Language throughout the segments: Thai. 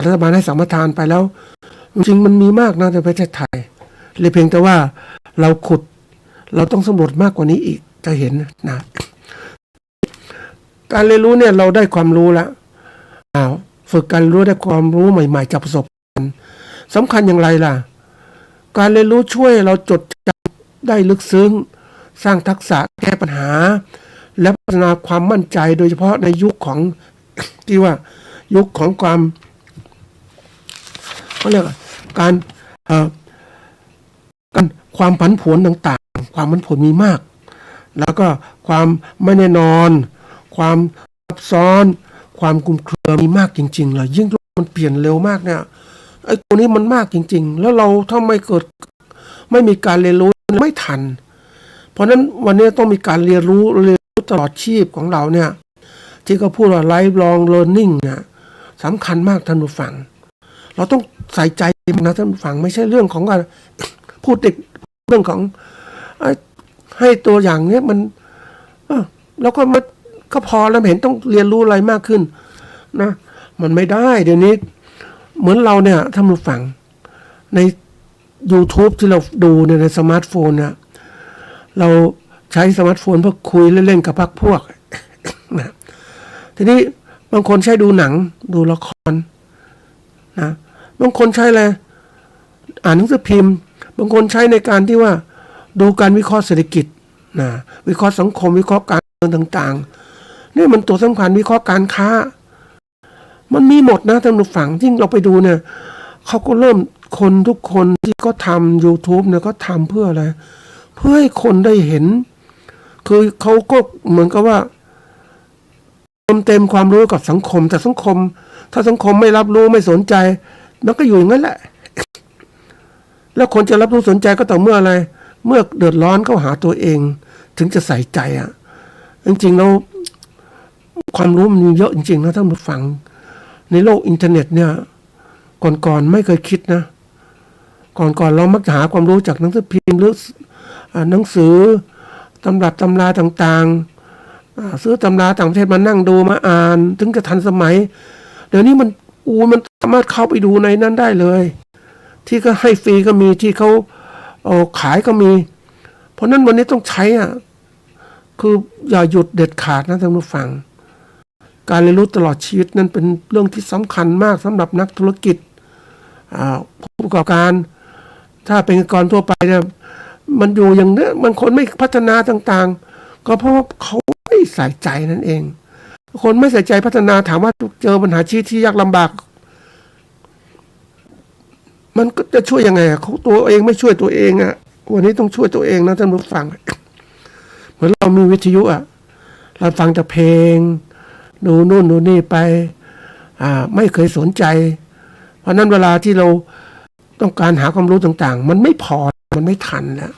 รัฐบาลให้สัมปทานไปแล้วจริงๆมันมีมากนะในประเทศไทยเลยเพียงแต่ว่าเราขุดเราต้องสำรวจมากกว่านี้อีกจะเห็นนะการเรียนรู้เนี่ยเราได้ความรู้แล้วฝึกการรู้ได้ความรู้ใหม่ๆจากประสบการณ์สำคัญอย่างไรล่ะการเรียนรู้ช่วยเราจดจำได้ลึกซึ้งสร้างทักษะแก้ปัญหาและพัฒนาความมั่นใจโดยเฉพาะในยุคของที่ว่ายุคของความเขาเรียกการความผันผวนต่างๆความผันผวนมีมากแล้วก็ความไม่แน่นอนความซับซ้อนความคลุมเครือมีมากจริงๆเลยยิ่งมันเปลี่ยนเร็วมากเนี่ยไอ้ตัวนี้มันมากจริงๆแล้วเราถ้าไม่มีการเรียนรู้ไม่ทันเพราะนั้นวันนี้ต้องมีการเรียนรู้ตลอดชีพของเราเนี่ยที่เขาพูดว่า lifelong learning เนี่ยสำคัญมากท่านผู้ฟังเราต้องใส่ใจนะท่านผู้ฟังไม่ใช่เรื่องของการพูดเด็กเรื่องของให้ตัวอย่างเนี้ยมันแล้วก็พอแล้วเห็นต้องเรียนรู้อะไรมากขึ้นนะมันไม่ได้เดี๋ยวนี้เหมือนเราเนี่ยท่านผู้ฟังใน YouTube ที่เราดูในสมาร์ทโฟนเนี่ยเราใช้สมาร์ทโฟนเพื่อคุยเล่นๆกับพรรคพวกนะทีนี้บางคนใช้ดูหนังดูละครนะบางคนใช้อะไรอ่านหนังสือพิมพ์บางคนใช้ในการที่ว่าดูการวิเคราะห์เศรษฐกิจนะวิเคราะห์สังคมวิเคราะห์การเมืองต่างๆนี่มันตัวสำคัญวิเคราะห์การค้ามันมีหมดนะท่านผู้ฟังที่เราไปดูเนี่ยเขาก็เริ่มคนทุกคนที่ก็ทำ YouTube เนี่ยก็ทำเพื่ออะไรเพื่อให้คนได้เห็นคือเขาก็เหมือนกับว่าเต็มความรู้กับสังคมแต่สังคมถ้าสังคมไม่รับรู้ไม่สนใจมันก็อยู่อย่างนั้นแหละแล้วคนจะรับรู้สนใจก็ต่อเมื่ออะไรเมื่อเดือดร้อนก็หาตัวเองถึงจะใส่ใจจริงๆแล้วความรู้มันมีเยอะจริงๆนะท่านผู้ฟังในโลกอินเทอร์เน็ตเนี่ยก่อนไม่เคยคิดนะก่อนเรามักจะหาความรู้จากหนังสือพิมพ์หรือหนังสือตำรับตำราต่างๆซื้อตำราต่างประเทศมานั่งดูมาอ่านถึงจะทันสมัยเดี๋ยวนี้มันสามารถเข้าไปดูในนั้นได้เลยที่ก็ให้ฟรีก็มีที่เขาขายก็มีเพราะนั้นวันนี้ต้องใช้คืออย่าหยุดเด็ดขาดนะท่านผู้ฟังการเรียนรู้ตลอดชีวิตนั้นเป็นเรื่องที่สำคัญมากสำหรับนักธุรกิจผู้ประกอบการถ้าเป็นกรทั่วไปเนี่ยมันอยู่อย่างนี้มันคนไม่พัฒนาต่างๆก็เพราะว่าเขาไม่ใส่ใจนั่นเองคนไม่ใส่ใจพัฒนาถามว่าเจอปัญหาชีวิตที่ยากลำบากมันก็จะช่วยยังไงเขาตัวเองไม่ช่วยตัวเองวันนี้ต้องช่วยตัวเองนะท่านผู้ฟังเหมือนเรามีวิทยุเราฟังแต่เพลงดูนู่นดูนี่ไปไม่เคยสนใจเพราะนั้นเวลาที่เราต้องการหาความรู้ต่างๆมันไม่พอมันไม่ทันแล้ว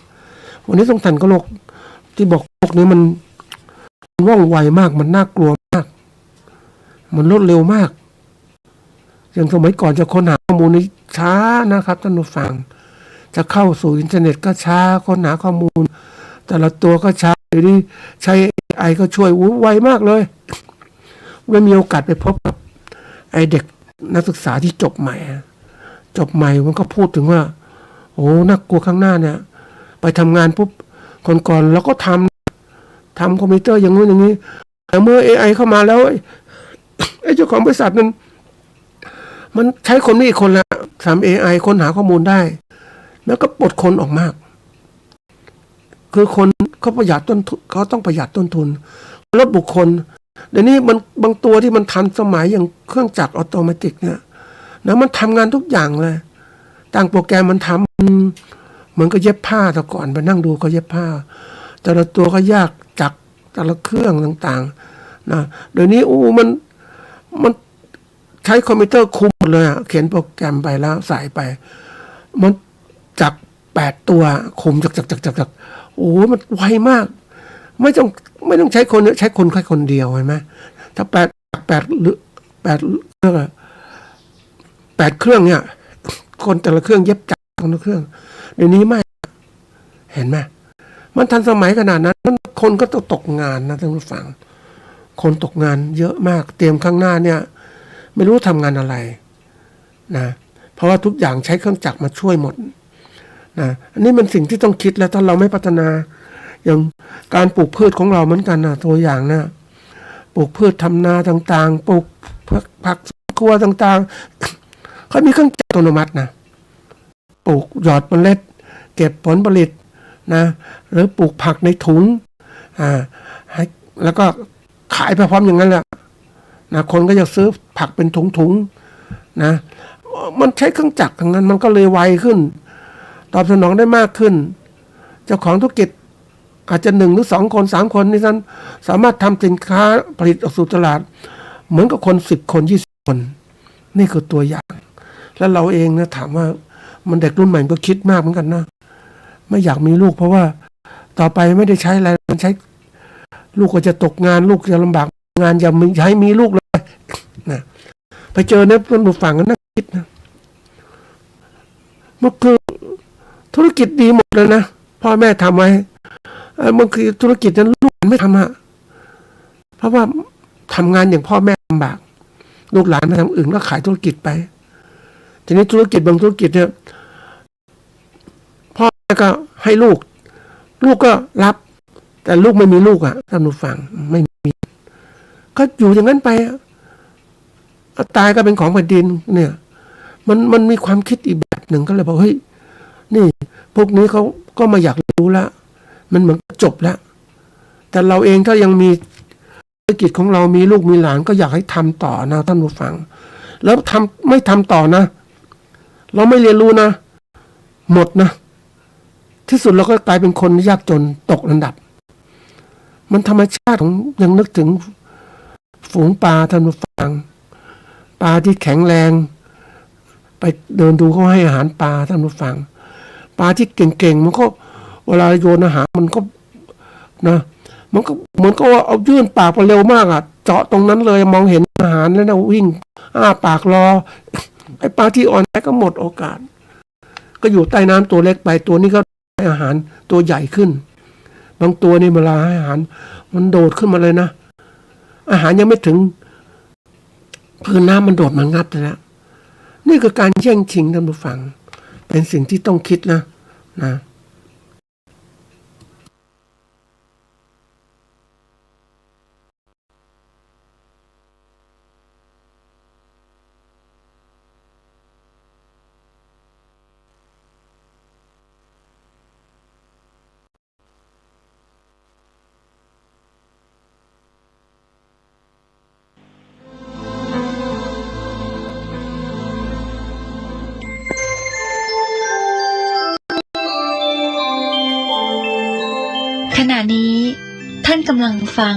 วันนี้ต้องทันกับโลกที่บอกโลกนี้มันว่องไวมากมันน่ากลัวมากมันรวดเร็วมากอย่างสมัยก่อนจะค้นหาข้อมูลนี้ช้านะครับท่านผู้ฟังจะเข้าสู่อินเทอร์เน็ตก็ช้าค้นหาข้อมูลแต่ละตัวก็ช้าหรือใช้ AI ก็ช่วยไวมากเลยเมื่อมีโอกาสไปพบกับไอเด็กนักศึกษาที่จบใหม่มันก็พูดถึงว่าโอ้น่ากลัวข้างหน้าเนี่ยไปทำงานปุ๊บก่อนแล้วก็ทำคอมพิวเตอร์อย่างนู้นอย่างนี้แต่เมื่อ AI เข้ามาแล้วไอ้เจ้าของบริษัทนั้นมันใช้คนนี้อีกคนละทำ AI ค้นหาข้อมูลได้แล้วก็ปลดคนออกมากคือคนเขาประหยัดต้นทุนเขาต้องประหยัดต้นทุนลดบุคคลเดี๋ยวนี้มันบางตัวที่มันทันสมัยอย่างเครื่องจักรออโตเมติกเนี่ยนะมันทำงานทุกอย่างเลยตั้งโปรแกรมมันทำเหมือนก็เย็บผ้าแต่ก่อนไปนั่งดูเขาเย็บผ้าแต่ละตัวก็ยากจักแต่ละเครื่องต่างๆนะเดี๋ยวนี้มันใช้คอมพิวเตอร์คุมเลยเขียนโปรแกรมไปแล้วใส่ไปมันจาก8ตัวคุมจากโอ้มันไวมากไม่ต้องใช้คนใช้คนแค่คนเดียวเห็นไหมถ้า8หรือ8เครื่องเนี่ยคนแต่ละเครื่องเย็บจักรคนละเครื่องเดี๋ยวนี้ไม่เห็นไหมมันทันสมัยขนาดนั้นคนก็ต้องตกงานนะท่านผู้ฟังคนตกงานเยอะมากเตรียมข้างหน้าเนี่ยไม่รู้ทำงานอะไร นะเพราะว่าทุกอย่างใช้เครื่องจักรมาช่วยหมดนะอันนี้มันสิ่งที่ต้องคิดแล้วถ้าเราไม่พัฒนาอย่างการปลูกพืชของเราเหมือนกันนะตัวอย่างนะปลูกพืชทำนาต่างๆปลูกผักสวนครัวต่างๆเขามีเครื่องจักรอัตโนมัตินะปลูกหยอดเมล็ดเก็บผลผลิตนะหรือปลูกผักในถุงแล้วก็ขายไปพร้อมอย่างนั้นแหละนะคนก็จะซื้อผักเป็นถุงๆนะมันใช้เครื่องจักรทั้งนั้นมันก็เลยไวขึ้นตอบสนองได้มากขึ้นเจ้าของธุรกิจอาจจะ1 หรือ 2 คน 3 คนนี่ท่านสามารถทำสินค้าผลิตออกสู่ตลาดเหมือนกับคน10 คน 20 คนนี่คือตัวอย่างแล้วเราเองนะถามว่ามันเด็กรุ่นใหม่ก็คิดมากเหมือนกันนะไม่อยากมีลูกเพราะว่าต่อไปไม่ได้ใช้อะไรมันใช้ลูกก็จะตกงานลูกจะลำบากงานอย่าใช้มีลูกเลยนะไปเจอเนี่ยเพื่อนผู้ฟังก็น่าคิดนะมันคือธุรกิจดีหมดเลยนะพ่อแม่ทำไว้มันคือธุรกิจนั้นลูกไม่ทำเพราะว่าทำงานอย่างพ่อแม่ลำบากลูกหลานไปทำอื่นก็ขายธุรกิจไปทีนี้ธุรกิจบางธุรกิจเนี่ยพ่อแม่ก็ให้ลูกก็รับแต่ลูกไม่มีลูกท่านผู้ฟังไม่มีก็อยู่อย่างนั้นไปตายก็เป็นของแผ่นดินเนี่ยมันมีความคิดอีกแบบหนึ่งก็เลยบอกเฮ้ยนี่พวกนี้เขาก็มาอยากรู้แล้วมันเหมือนจบแล้วแต่เราเองถ้ายังมีธุรกิจของเรามีลูกมีหลานก็อยากให้ทำต่อนะท่านผู้ฟังแล้วไม่ทำต่อนะเราไม่เรียนรู้นะหมดนะที่สุดเราก็กลายเป็นคนยากจนตกอันดับมันธรรมชาติของยังนึกถึงฝูงปลาท่านผู้ฟังปลาที่แข็งแรงไปเดินดูเขาให้อาหารปลาท่านผู้ฟังปลาที่เก่งๆมันก็เวลาโยนอาหารมันก็นะมันก็เหมือนกับว่าเอายื่นปากไปเร็วมากเจาะตรงนั้นเลยมองเห็นอาหารแล้วนะวิ่งอ้าปากรอไอ้ปลาที่อ่อนแอก็หมดโอกาสก็อยู่ใต้น้ำตัวเล็กไปตัวนี้ก็ให้อาหารตัวใหญ่ขึ้นบางตัวนี่เวลาให้อาหารมันโดดขึ้นมาเลยนะอาหารยังไม่ถึงพื้นน้ำมันโดดมางับแล้วนี่คือการแย่งชิงท่านผู้ฟังเป็นสิ่งที่ต้องคิดนะขณะนี้ท่านกำลังฟัง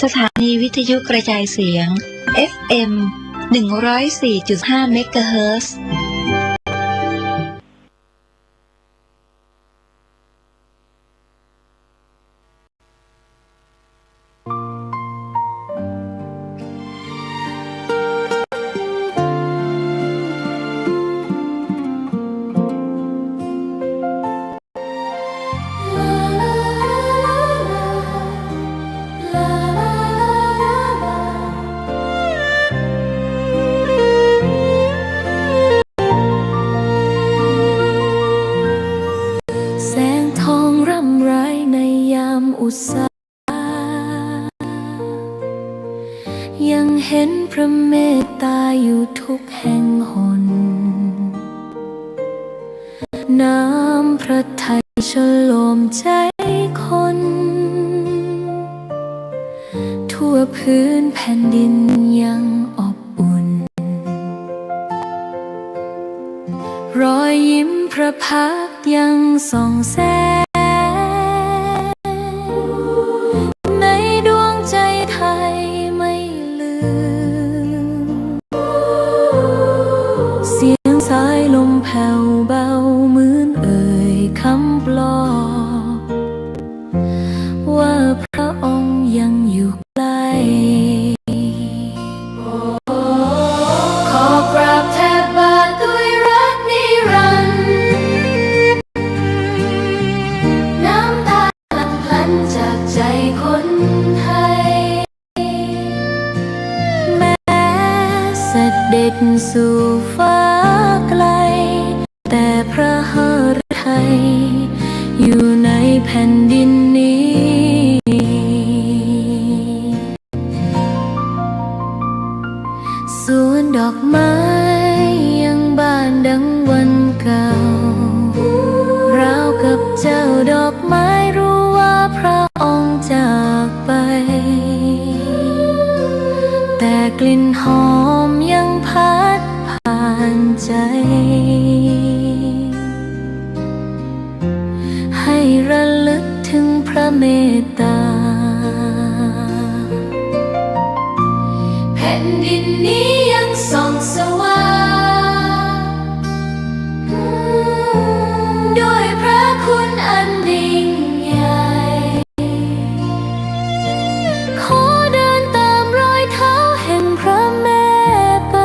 สถานีวิทยุกระจายเสียง FM 104.5 เมกะเฮิรตซ์อุตสายังเห็นพระเมตตาอยู่ทุกแห่งหนน้ำพระทัยฉโลมใจคนทั่วพื้นแผ่นดินยังอบอุ่นรอยยิ้มพระพักตร์ยังส่องแสงสายลมแผ่วเบาเหมือนเอ่ยคำปลอบว่าพระองค์ยังอยู่ใกล้ขอกราบแทบบาทด้วยรักนิรันดร์น้ำตาหลั่งพลันจากใจคนไทยแม้เสด็จสู่ฟ้า ฟ้าไกลแต่พระหฤทัยอยู่ในแผ่นดินนี้สวนดอกไม้ยังบานดังวันเก่าราวกับเจ้าดอกไม้รู้ว่าพระองค์จากไปแต่กลิ่นหอมยังพัดผ่านใจให้ระลึกถึงพระเมตตาแผ่นดินนี้ยังส่องสว่างด้วยพระคุณอันยิ่งใหญ่ขอเดินตามรอยเท้าแห่งพระแม่ไป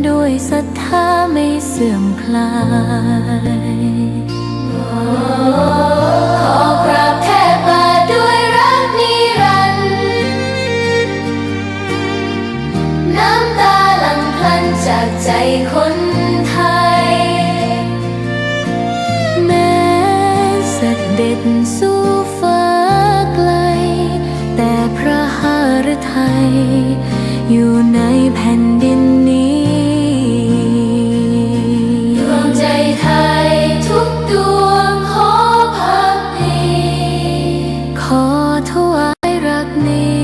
ด้วยศรัทธาไม่เสื่อมคลายขอกราบแทบบาทด้วยรักนิรันดร์น้ำตาหลั่งพลันจากใจคนไทยแม้เสด็จสู่ฟ้าไกลแต่พระหฤทัยอยู่ในแผ่นดินนี้ดวงใจไทยทุกดวงขอพักดีขอถวายรักนี้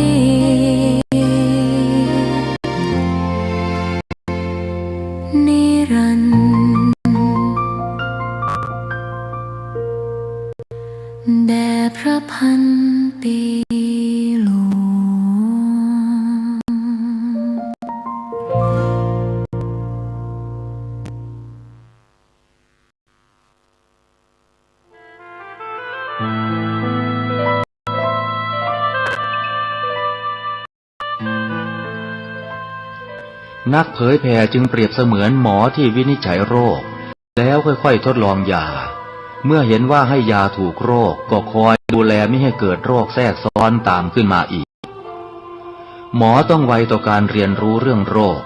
นิรันดร์แด่พระพันปีหลวง นักเผยแผ่จึงเปรียบเสมือนหมอที่วินิจฉัยโรคแล้วค่อยๆทดลองยาเมื่อเห็นว่าให้ยาถูกโรคก็คอยดูแลไม่ให้เกิดโรคแทรกซ้อนตามขึ้นมาอีกหมอต้องไวต่อการเรียนรู้เรื่องโรค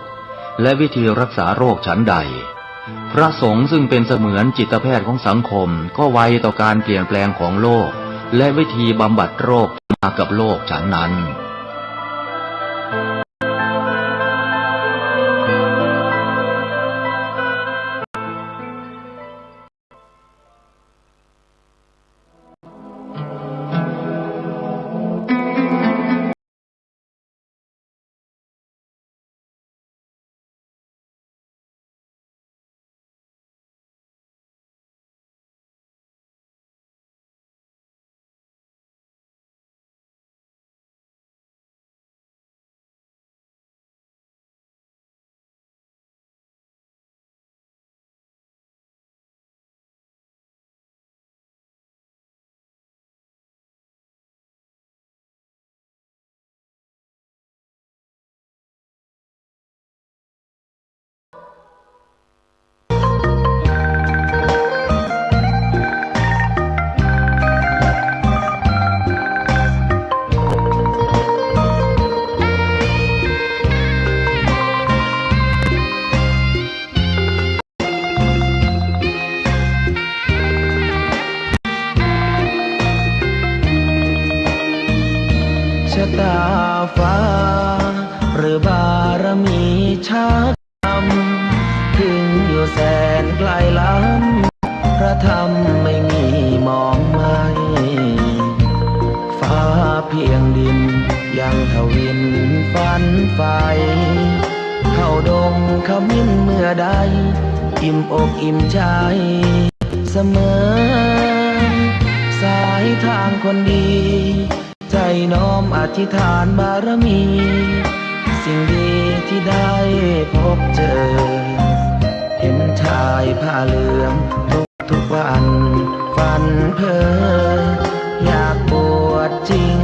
และวิธีรักษาโรคฉันใดพระสงฆ์ซึ่งเป็นเสมือนจิตแพทย์ของสังคมก็ไวต่อการเปลี่ยนแปลงของโลกและวิธีบำบัดโรคมากับโลกฉันนั้น ชะตาฟ้าหรือบารมีชาติธรรมถึงอยู่แสนไกลล้ำพระธรรมไม่มีมองไม่ฟ้าเพียงดินยังทวินฝันไฟเข้าดงขมิ้นเมื่อใดอิ่มอกอิ่มใจเสมอสายทางคนดีใจน้อมอธิษฐานบารมีสิ่งดีที่ได้พบเจอเห็นชายผ้าเหลืองทุกวันฝันเพ้ออยากบวชจริง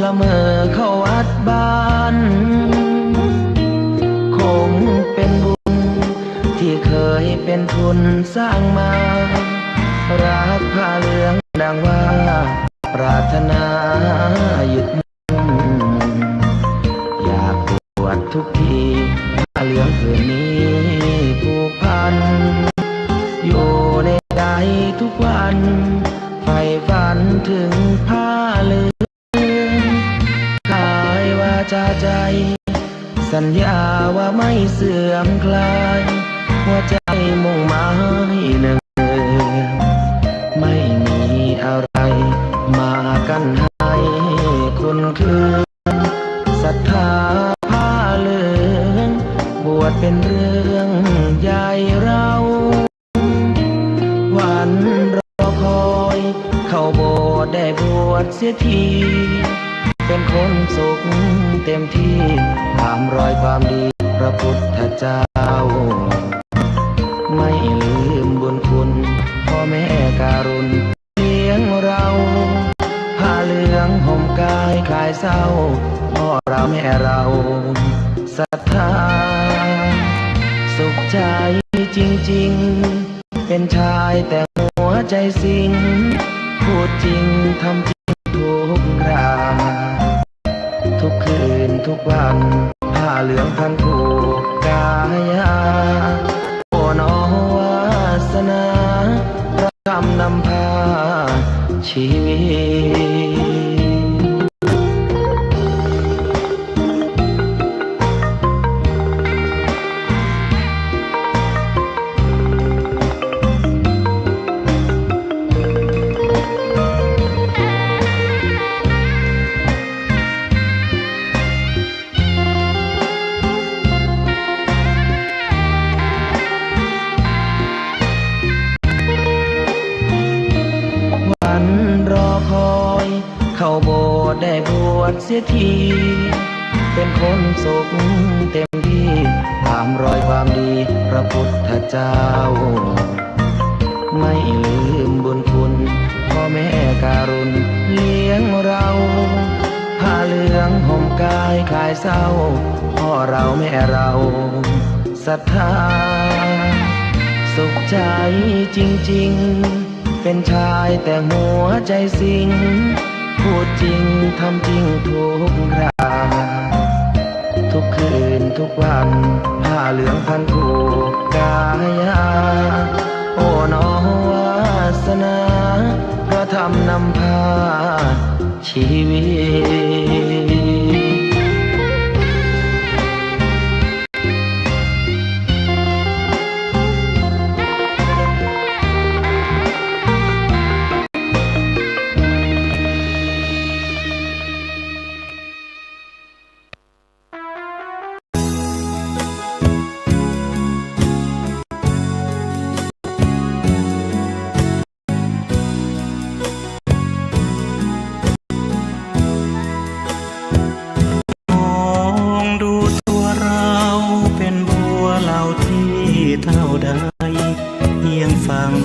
ละเมอเข้าวัดบ้านคงเป็นบุญที่เคยเป็นทุนสร้างมารักผ้าเหลืองดังว่าปรารถนายึดมั่นอยา ทุกทีผ้าเหลืองผืนนี้ผูกพันอยู่ในใจทุกวันใฝ่ฝันถึงผ้าเหลืองกายวาจาใจสัญญาว่าไม่เสื่อมคลายหัวใจมุ่งหมายหนึ่งไม่มีอะไรมากันให้คุณคือศรัทธาผ้าเหลืองบวชเป็นเรื่องใหญ่เราวันรอคอยเข้าโบสถ์ได้บวชเสียทีเป็นคนสุขเต็มที่ตามรอยความดีพระพุทธเจ้าไม่ลืมบุญคุณพ่อแม่การุณเลี้ยงเราผ้าเหลืองห่มกายคลายเศร้าพ่อเราแม่เราศรัทธาสุขใจจริงๆเป็นชายแต่หัวใจสิงพูดจริงทำจริงทุกคราทุกคืนทุกวันผ้าเหลืองพันผูกกายาโอ้น้อวาสนาพระธรรมนำพาชีวิตเข้าโบสถ์ได้บวชเสียทีเป็นคนสุขเต็มที่ตามรอยความดีพระพุทธเจ้าไม่ลืมบุญคุณพ่อแม่การุณเลี้ยงเราผ้าเหลืองห่มกายคลายเศร้าพ่อเราแม่เราศรัทธาสุขใจจริงๆเป็นชายแต่หัวใจสิงพูดจริงทำจริงทุกคราทุกคืนทุกวันผ้าเหลืองพันผูกกายาโอ้น้อวาสนาพระธรรมนำพาชีวิต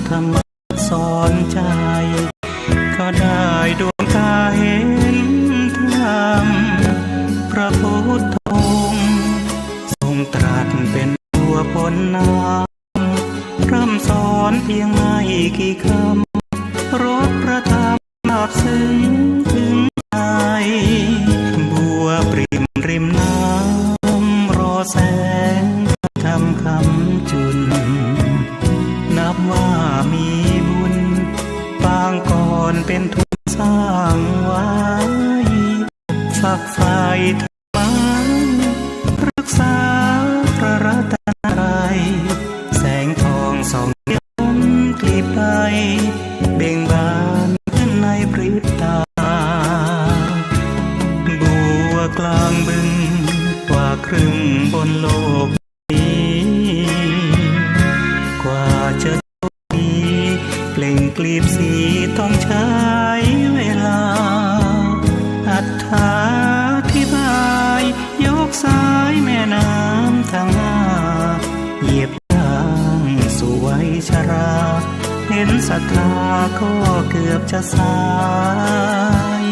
ธรรมะสอนใจก็ได้ดวงตาเห็นธรรมพระพุทธองค์ทรงตรัสเป็นตัวพ้นน้ำพร่ำสอนเพียงไม่กี่คำรสพระธรรมซาบซึ้งถึงใจบัวปริมริมน้ำรอแสงทำคำจุนนับว่ามีบุญปางก่อนเป็นทุนสร้างไว้ฝักใฝ่ธรรมะรักษาพระรัตนตรัยแสงทองส่องย้ำกลีบใบเบ่งบานขึ้นในพริบตาบัวกลางบึงกว่าครึ่งบนโลกนี้กว่าจะมีเปล่งกลีบสีต้องใช้เวลาอธิบายยกสายแม่น้ำทั้งห้าเหยียบย่างสู่วัยชราเห็นศรัทธาก็เกือบจะสาย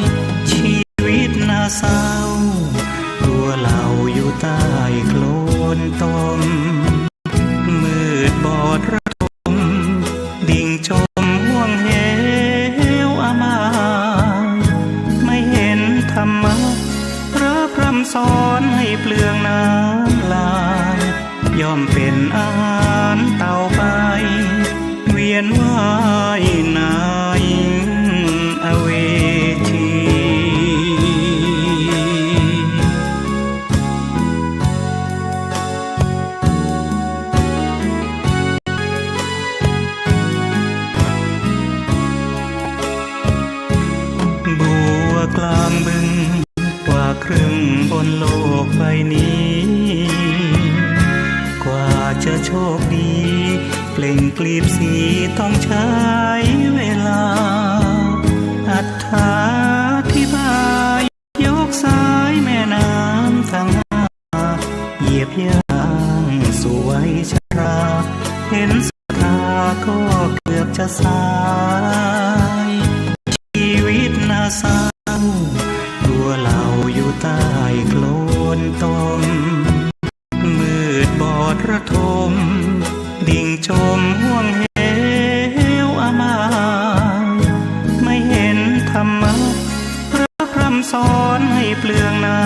ชีวิตน่าเศร้าตัวเราอยู่ใต้โคลนตมมืดบอดระทมดิ่งจมห่วงเหวอามายไม่เห็นธรรมะพระพร่ำสอนให้เปลืองน้ำ มเป็นอาหารเต่าไปเวียนว่ายนายอเวจี บัวกลางบึงกว่าครึ่งบนโลกใบนี้ กว่าจะโชคดีเปล่งกลีบสีต้องใช้เวลาอธิบายยกสายแม่น้ำทั้งห้าเหยียบย่างสู่วัยชราเห็นศรัทธาก็เกือบจะสายชีวิตน่าเศร้าตัวเราอยู่ใต้โคลนตมมืดบอดระทมดิ่งจมห่วงเหวอามายไม่เห็นธรรมะพระพร่ำสอนให้เปลืองน้